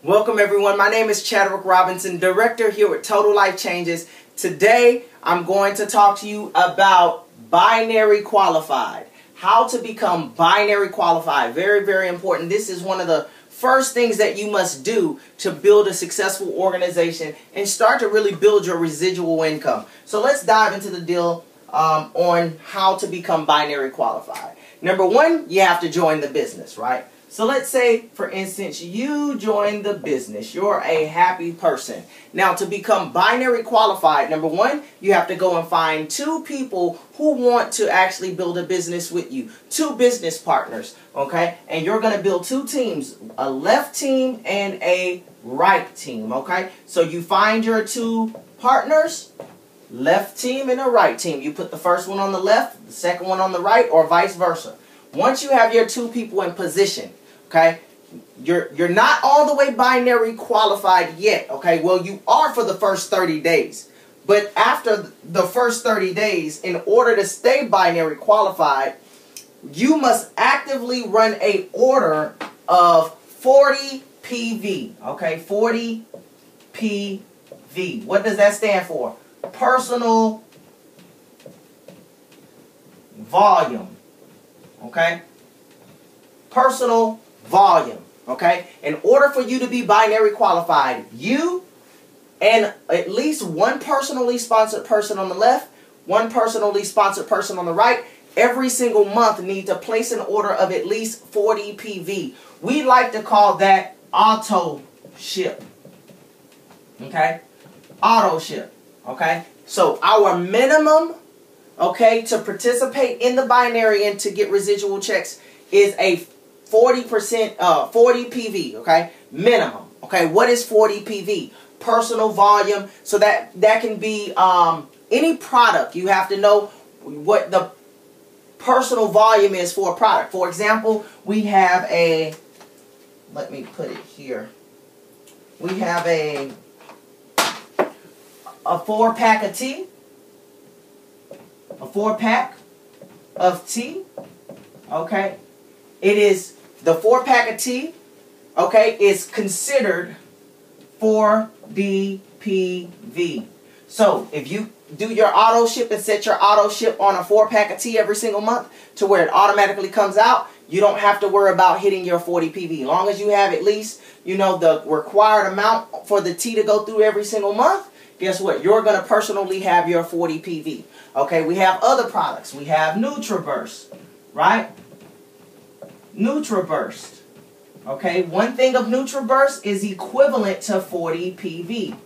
Welcome everyone. My name is Chadwick Robinson, director here with Total Life Changes. Today I'm going to talk to you about binary qualified. How to become binary qualified. Very, very important. This is one of the first things that you must do to build a successful organization and start to really build your residual income. So let's dive into the deal on how to become binary qualified. Number one, you have to join the business, right? So let's say, for instance, you join the business. You're a happy person. Now, to become binary qualified, number one, you have to go and find two people who want to actually build a business with you. Two business partners, okay? And you're going to build two teams, a left team and a right team, okay? So you find your two partners, left team and a right team. You put the first one on the left, the second one on the right, or vice versa. Once you have your two people in position, okay, you're not all the way binary qualified yet, okay? Well, you are for the first 30 days. But after the first 30 days, in order to stay binary qualified, you must actively run an order of 40 PV, okay? 40 PV. What does that stand for? Personal volume. Okay? Personal volume. Okay? In order for you to be binary qualified, you and at least one personally sponsored person on the left, one personally sponsored person on the right, every single month need to place an order of at least 40 PV. We like to call that auto ship. Okay? Auto ship. Okay? So our minimum, okay, to participate in the binary and to get residual checks is a 40 PV, okay, minimum. Okay, what is 40 PV? Personal volume. So that can be any product. You have to know what the personal volume is for a product. For example, we have a, let me put it here. We have a 4-pack of tea. A 4-pack of tea, okay? It is, the 4-pack of tea, okay, is considered 40 PV. So, if you do your auto ship and set your auto ship on a 4-pack of tea every single month to where it automatically comes out, you don't have to worry about hitting your 40 PV. As long as you have at least, you know, the required amount for the tea to go through every single month, guess what? You're going to personally have your 40 PV. Okay, we have other products. We have NutriBurst, right? NutriBurst. Okay, one thing of NutriBurst is equivalent to 40 PV,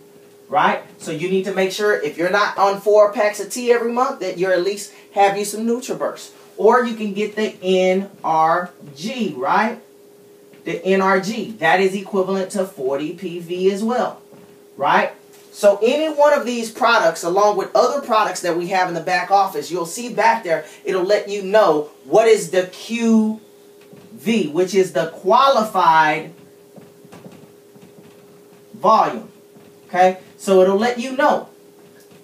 right? So you need to make sure if you're not on 4 packs of tea every month that you're at least have you some NutriBurst. Or you can get the NRG, right? The NRG. That is equivalent to 40 PV as well, right? So any one of these products, along with other products that we have in the back office, you'll see back there, it'll let you know what is the QV, which is the qualified volume. Okay? So it'll let you know.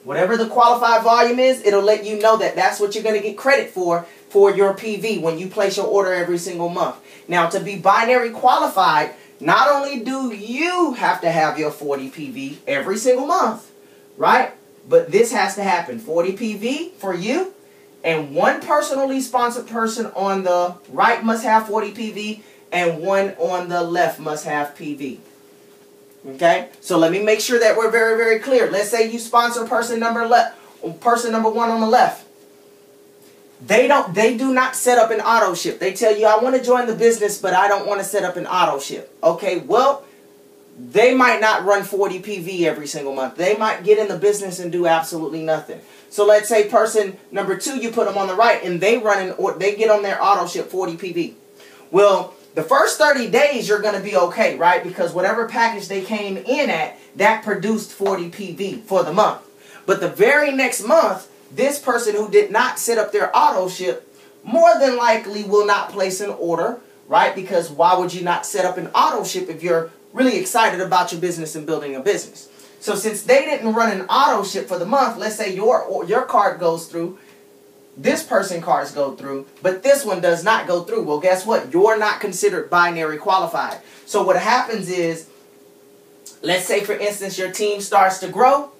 Whatever the qualified volume is, it'll let you know that that's what you're going to get credit for your PV when you place your order every single month. Now, to be binary qualified, not only do you have to have your 40 PV every single month, right? But this has to happen. 40 PV for you, and one personally sponsored person on the right must have 40 PV, and one on the left must have PV. Okay? So let me make sure that we're very, very clear. Let's say you sponsor person number one on the left. They do not set up an auto ship. They tell you, I want to join the business, but I don't want to set up an auto ship. Okay, well, they might not run 40 PV every single month. They might get in the business and do absolutely nothing. So let's say person number 2, you put them on the right, and they get on their auto ship 40 PV. Well, the first 30 days you're going to be okay, right? Because whatever package they came in at, that produced 40 PV for the month. But the very next month, this person who did not set up their auto ship more than likely will not place an order, right? Because why would you not set up an auto ship if you're really excited about your business and building a business? So since they didn't run an auto ship for the month, let's say your card goes through, this person cards go through, but this one does not go through. Well, guess what? You're not considered binary qualified. So what happens is Let's say, for instance, your team starts to grow.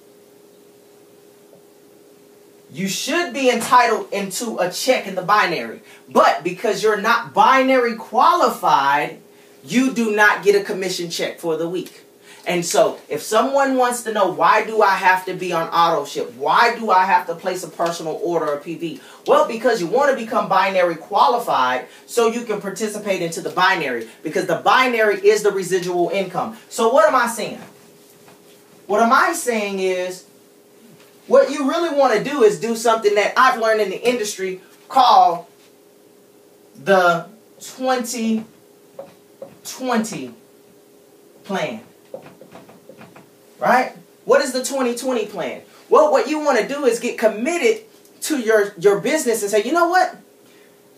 You should be entitled into a check in the binary. But because you're not binary qualified, you do not get a commission check for the week. And so if someone wants to know, why do I have to be on auto ship? Why do I have to place a personal order or PV? Well, because you want to become binary qualified so you can participate into the binary. Because the binary is the residual income. So what am I saying? What am I saying is, what you really want to do is do something that I've learned in the industry called the 2020 plan. Right? What is the 2020 plan? Well, what you want to do is get committed to your business and say, you know what?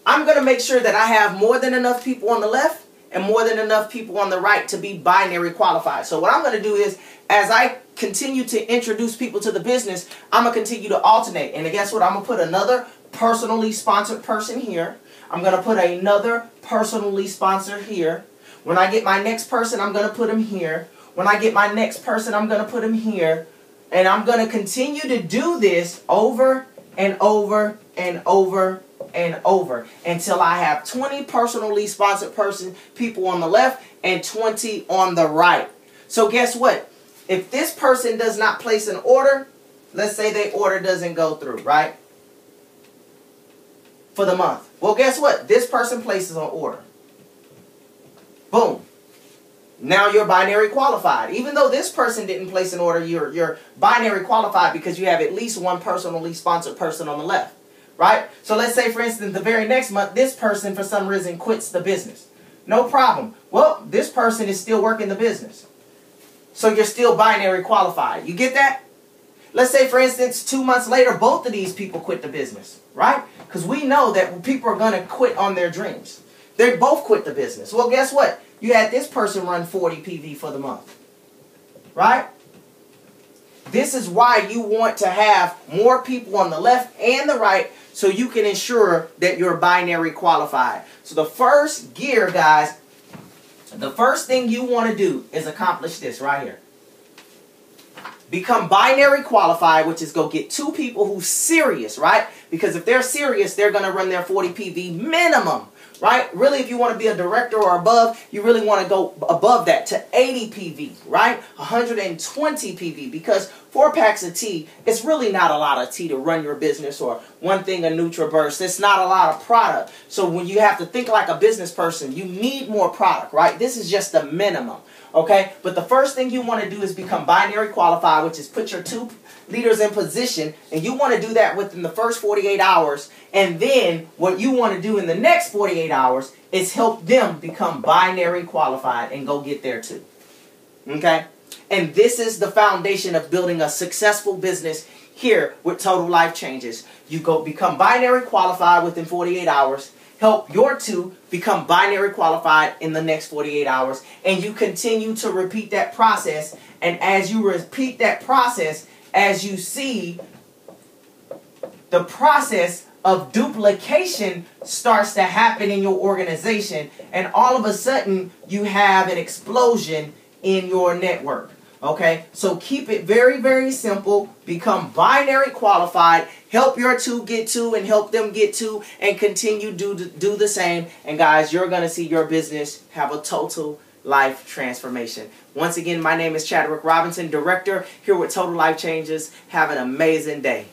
I'm going to make sure that I have more than enough people on the left and more than enough people on the right to be binary qualified. So what I'm going to do is, as I continue to introduce people to the business, I'm going to continue to alternate. And guess what? I'm going to put another personally sponsored person here. I'm going to put another personally sponsored here. When I get my next person, I'm going to put him here. When I get my next person, I'm going to put him here. And I'm going to continue to do this over and over and over and over until I have 20 personally sponsored people on the left and 20 on the right. So guess what? If this person does not place an order, let's say their order doesn't go through, right? For the month. Well, guess what? This person places an order. Boom. Now you're binary qualified. Even though this person didn't place an order, you're binary qualified because you have at least one personally sponsored person on the left. Right? So let's say, for instance, the very next month, this person for some reason quits the business. No problem. Well, this person is still working the business. So you're still binary qualified. You get that? Let's say, for instance, 2 months later, both of these people quit the business. Right? Because we know that people are going to quit on their dreams. They both quit the business. Well, guess what? You had this person run 40 PV for the month. Right? This is why you want to have more people on the left and the right so you can ensure that you're binary qualified. So the first gear, guys, the first thing you want to do is accomplish this right here. Become binary qualified, which is go get 2 people who's serious, right? Because if they're serious, they're going to run their 40 PV minimum. Right? Really, if you want to be a director or above, you really want to go above that to 80 PV, right? 120 PV, because 4 packs of tea, it's really not a lot of tea to run your business, or one thing of NutriBurst. It's not a lot of product. So when you have to think like a business person, you need more product, right? This is just the minimum, okay? But the first thing you want to do is become binary qualified, which is put your 2 leaders in position, and you want to do that within the first 48 hours, and then what you want to do in the next 48 hours is help them become binary qualified and go get there too. Okay? And this is the foundation of building a successful business here with Total Life Changes. You go become binary qualified within 48 hours, help your 2 become binary qualified in the next 48 hours, and you continue to repeat that process, and as you repeat that process, as you see, the process of duplication starts to happen in your organization, and all of a sudden you have an explosion in your network. Okay, so keep it very, very simple. Become binary qualified. Help your 2 get 2 and help them get 2, and continue to do the same. And guys, you're going to see your business have a total life transformation. Once again, my name is Chadwick Robinson, Director here with Total Life Changes. Have an amazing day.